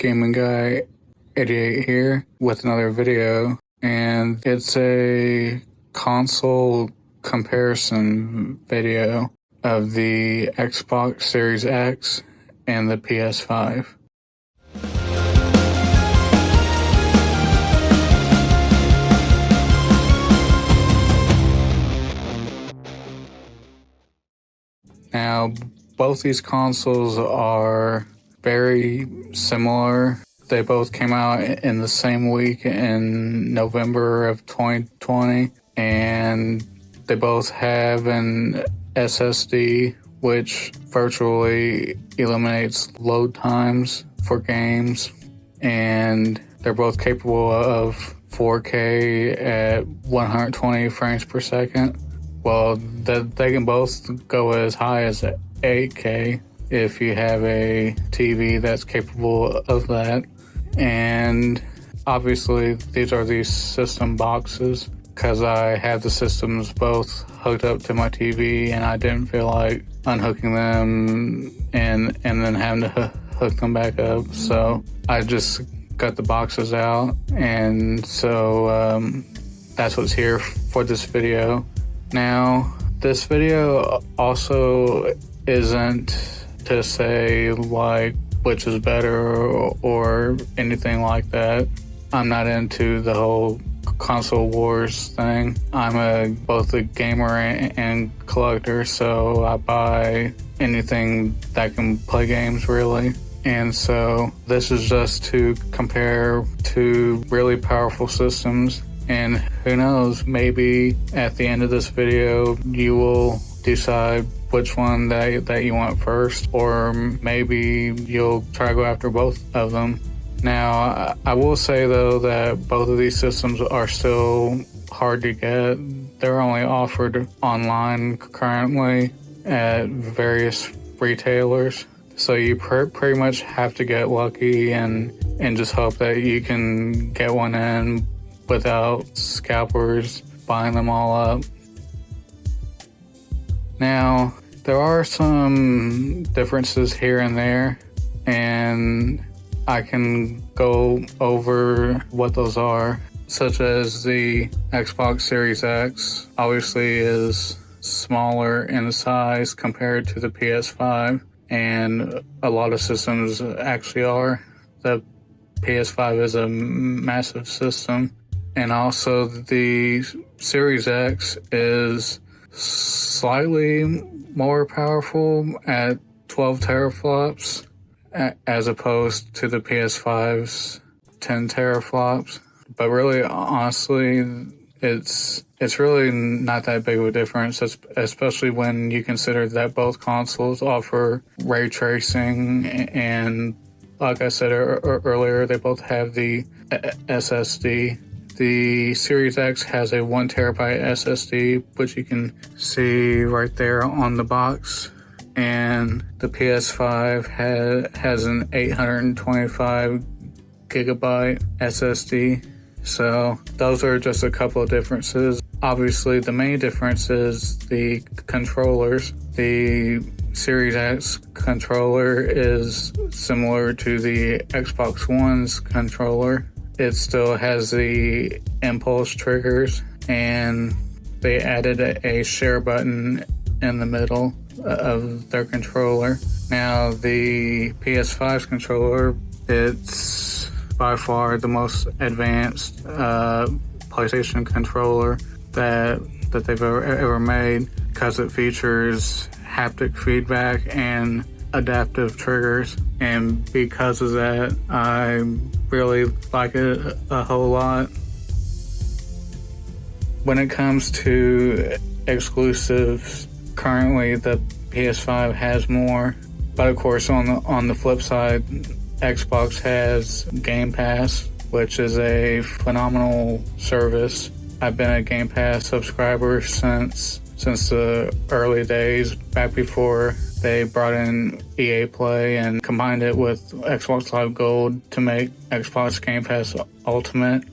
Gaming Guy 88 here with another video, and it's a console comparison video of the Xbox Series X and the PS5. Now, both these consoles are very similar. They both came out in the same week in November of 2020, and they both have an SSD, which virtually eliminates load times for games, and they're both capable of 4K at 120 frames per second. Well, they can both go as high as 8K if you have a TV that's capable of that. And obviously, these are these system boxes because I have the systems both hooked up to my TV, and I didn't feel like unhooking them and then having to hook them back up. So I just got the boxes out, and so that's what's here for this video. Now, this video also isn't to say like which is better or anything like that. I'm not into the whole console wars thing. I'm both a gamer and collector, so I buy anything that can play games really. And so this is just to compare two really powerful systems. And who knows, maybe at the end of this video, you will decide which one that you want first, or maybe you'll try to go after both of them. Now, I will say though that both of these systems are still hard to get. They're only offered online currently at various retailers. So you pretty much have to get lucky and just hope that you can get one in without scalpers buying them all up. Now, there are some differences here and there, and I can go over what those are, such as the Xbox Series X obviously is smaller in size compared to the PS5, and a lot of systems actually are. The PS5 is a massive system. And also the Series X is slightly more powerful at 12 teraflops as opposed to the PS5's 10 teraflops. But really, honestly, it's really not that big of a difference, especially when you consider that both consoles offer ray tracing, and like I said earlier, they both have the SSD. The Series X has a 1 terabyte SSD, which you can see right there on the box. And the PS5 has an 825 gigabyte SSD. So those are just a couple of differences. Obviously, the main difference is the controllers. The Series X controller is similar to the Xbox One's controller. It still has the impulse triggers, and they added a share button in the middle of their controller. Now, the PS5's controller, it's by far the most advanced PlayStation controller that they've ever made, because it features haptic feedback and adaptive triggers, and because of that, I really like it a whole lot. When it comes to exclusives, currently the PS5 has more, but of course on the flip side, Xbox has Game Pass, which is a phenomenal service. I've been a Game Pass subscriber since the early days, back before they brought in EA Play and combined it with Xbox Live Gold to make Xbox Game Pass Ultimate.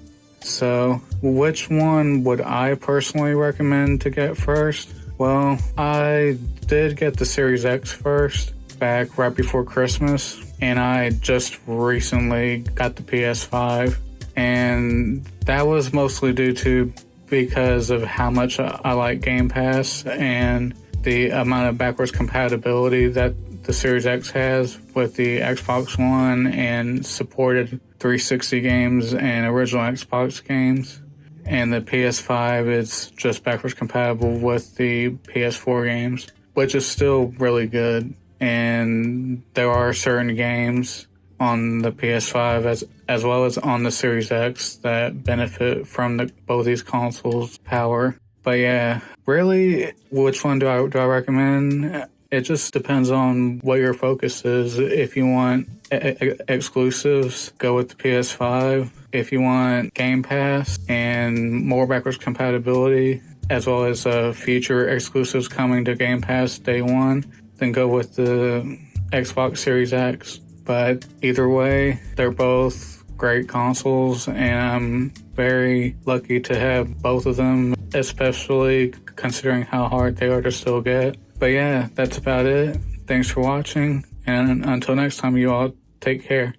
So, which one would I personally recommend to get first? Well, I did get the Series X first, back right before Christmas, and I just recently got the PS5, and that was mostly due to because of how much I like Game Pass and the amount of backwards compatibility that the Series X has with the Xbox One and supported 360 games and original Xbox games. And the PS5 is just backwards compatible with the PS4 games, which is still really good. And there are certain games on the PS5 as well as on the Series X that benefit from both these consoles' power. But yeah, really, which one do I recommend? It just depends on what your focus is. If you want exclusives, go with the PS5. If you want Game Pass and more backwards compatibility, as well as future exclusives coming to Game Pass day one, then go with the Xbox Series X. But either way, they're both great consoles, and I'm very lucky to have both of them, especially considering how hard they are to still get. But yeah, that's about it. Thanks for watching, and until next time, you all take care.